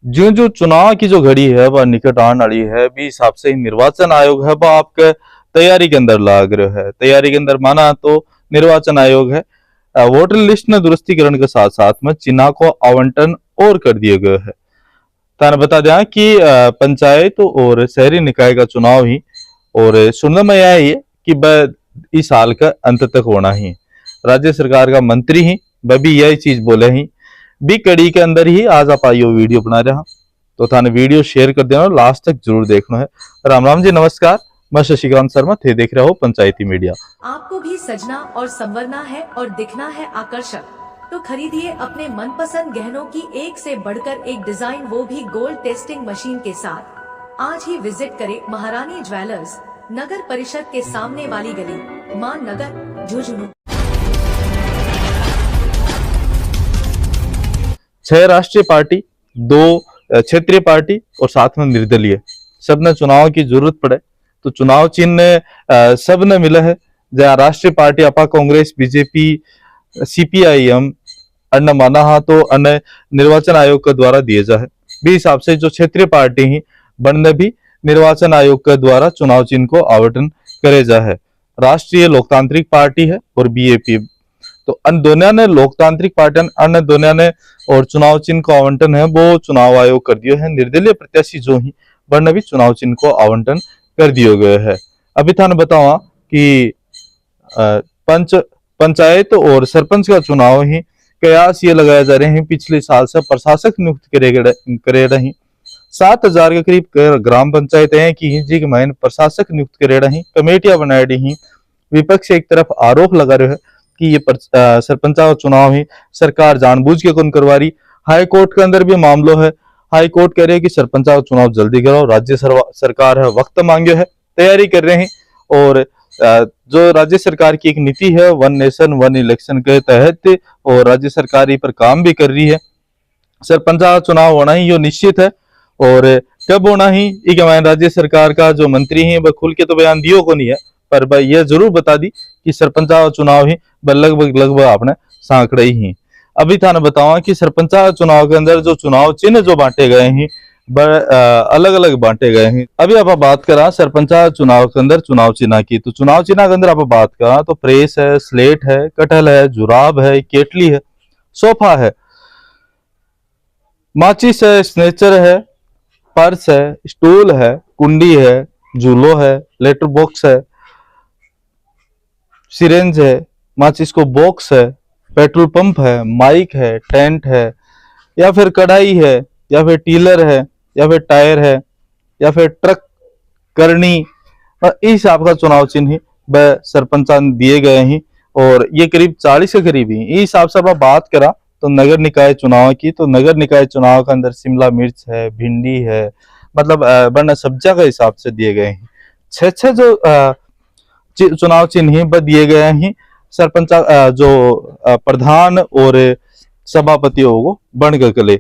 जो जो चुनाव की जो घड़ी है वह निकट आने वाली है, भी हिसाब से ही निर्वाचन आयोग है वह आपके तैयारी के अंदर लाग रहे है। तैयारी के अंदर माना तो निर्वाचन आयोग है वोटर लिस्ट में दुरुस्तीकरण के साथ साथ में चिन्ह को आवंटन और कर दिए गए है। ताने बता दें कि पंचायत और शहरी निकाय का चुनाव ही और सुनने में आया है कि वह इस साल का अंत तक होना ही। राज्य सरकार का मंत्री ही वह भी यही चीज बोले ही भी कड़ी के अंदर ही आज आप आइयो वीडियो बना रहा तो थाने वीडियो शेयर कर देना, लास्ट तक जरूर देखना है। राम राम जी, नमस्कार। मैं शशिकांत शर्मा थे, देख रहे हो पंचायती मीडिया। आपको भी सजना और संवरना है और दिखना है आकर्षक, तो खरीदिए अपने मनपसंद गहनों की एक से बढ़कर एक डिजाइन, वो भी गोल्ड टेस्टिंग मशीन के साथ। आज ही विजिट करें महारानी ज्वेलर्स, नगर परिषद के सामने वाली गली, मान नगर, झुंझुनू। 6 राष्ट्रीय पार्टी, 2 क्षेत्रीय पार्टी और साथ में निर्दलीय, सबने चुनाव की जरूरत पड़े तो चुनाव चिन्ह सबने मिला है। जहाँ राष्ट्रीय पार्टी आपा कांग्रेस, बीजेपी, सीपीआईएम अन्य माना हा तो अन्य निर्वाचन आयोग के द्वारा दिए जाए भी हिसाब से जो क्षेत्रीय पार्टी ही बनने भी निर्वाचन आयोग के द्वारा चुनाव चिन्ह को आवंटन करे जाए। राष्ट्रीय लोकतांत्रिक पार्टी है और बीएपी, तो अन्य दोनों ने लोकतांत्रिक पार्टी अन्य दोनों ने और चुनाव चिन्ह को आवंटन है वो चुनाव आयोग कर दियो है। निर्दलीय प्रत्याशी जो ही बनने भी चुनाव चिन्ह को आवंटन कर दिए गए है। अभी थाने बतावा कि पंचायत और सरपंच का चुनाव ही कयास ये लगाया जा रहे हैं पिछले साल से प्रशासक नियुक्त करे रही। 7,000 के करीब ग्राम पंचायत है कि जी के महीने प्रशासक नियुक्त करे रही, कमेटियां बनाई रही। विपक्ष एक तरफ आरोप लगा रहे हैं कि ये सरपंच का चुनाव ही सरकार जानबूझ के कौन करवा रही। हाई कोर्ट के अंदर भी मामलो है, हाई कोर्ट कह रहे हैं कि सरपंच का चुनाव जल्दी कराओ, राज्य सरकार है वक्त मांगे है, तैयारी कर रहे हैं। और जो राज्य सरकार की एक नीति है वन नेशन वन इलेक्शन के तहत और राज्य सरकार इस पर काम भी कर रही है। सरपंच का चुनाव होना ही यो निश्चित है और कब होना ही राज्य सरकार का जो मंत्री है वह खुल के तो बयान दियो को नहीं है, पर भाई यह जरूर बता दी कि सरपंच का चुनाव ही लगभग आपने सांकड़े ही। अभी थाने बतावा कि सरपंच चुनाव के अंदर जो चुनाव चिन्ह जो बांटे गए हैं अलग अलग बांटे गए हैं। अभी आप बात करा सरपंच चुनाव के अंदर चुनाव चिन्ह की, तो चुनाव चिन्ह के अंदर आप बात करा तो प्रेस है, स्लेट है, कटहल है, जुराब है, केटली है, सोफा है, माचिस है, स्नेचर है, पर्स है, स्टूल है, कुंडी है, झूलो है, लेटर बॉक्स है, सिरेंज है, माचिस को बॉक्स है, पेट्रोल पंप है, माइक है, टेंट है, या फिर कढ़ाई है, या फिर टीलर है, या फिर टायर है, या फिर ट्रक करनी। इस हिसाब का चुनाव चिन्ह वह सरपंच दिए गए हैं और ये करीब 40 के करीब ही। इस हिसाब से आप बात करा तो नगर निकाय चुनाव की, तो नगर निकाय चुनाव के अंदर शिमला मिर्च है, भिंडी है, मतलब वरना सब्जियां का हिसाब से दिए गए हैं। 6 जो चुनाव चिन्ह वह दिए गए हैं सरपंच जो प्रधान और सभापति को बन के ले।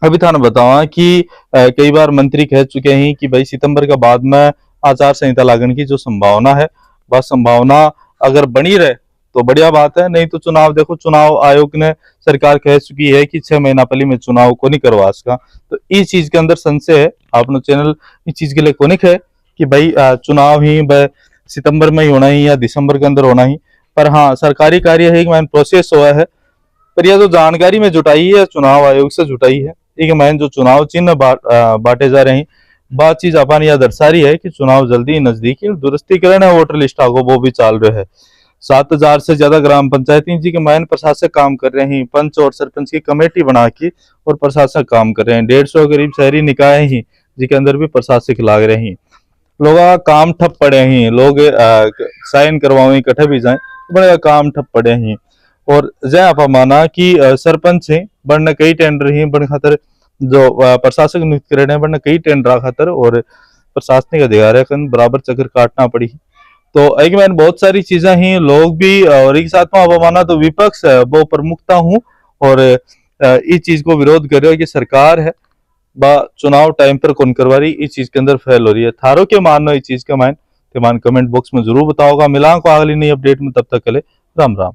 अभी थाने बतावा कि कई बार मंत्री कह चुके हैं कि भाई सितंबर के बाद में आचार संहिता लागण की जो संभावना है वह संभावना अगर बनी रहे तो बढ़िया बात है, नहीं तो चुनाव देखो चुनाव आयोग ने सरकार कह चुकी है कि 6 महीना पहले में चुनाव को नहीं करवा सका। तो इस चीज के अंदर संशय है, आपने चैनल इस चीज के लिए कोनिक है कि भाई चुनाव ही सितंबर में ही होना ही या दिसंबर के अंदर होना ही। पर हाँ, सरकारी कार्य है कि प्रोसेस हुआ है, पर यह जो जानकारी में जुटाई है चुनाव आयोग से जुटाई है एक मैंने जो चुनाव चिन्ह बांटे जा रहे हैं बात चीज अपन यह दर्शा रही है कि चुनाव जल्दी नजदीकी, दुरुस्तीकरण है वोटर लिस्ट को वो भी चाल रहे है। 7,000 से ज्यादा ग्राम पंचायती जी के मैन प्रशासक काम कर रहे हैं, पंच और सरपंच की कमेटी बना के और प्रशासक काम कर रहे हैं। 150 करीब शहरी निकाय ही जिसके अंदर भी प्रशासक लाग रहे हैं। लोग काम ठप पड़े हैं, लोग साइन करवाओ इकट्ठे भी जाए बड़े काम ठप पड़े हैं। और जय आप माना कि सरपंच है बढ़ने कई टेंडर ही बन खातर जो प्रशासक नियुक्त करे हैं बढ़ने कई टेंडर खातर और प्रशासनिक अधिकारी बराबर चक्कर काटना पड़ी। तो एक मैंने बहुत सारी चीजें ही लोग भी और एक साथ में आप माना तो विपक्ष है वो प्रमुखता हूँ और इस चीज को विरोध कर रहे हो कि सरकार है चुनाव टाइम पर कौन करवा रही, इस चीज के अंदर फेल हो रही है। थारो के मानो इस चीज का मान कमेंट बॉक्स में जरूर बताओगा। मिला को अगली नई अपडेट में, तब तक के लिए राम राम।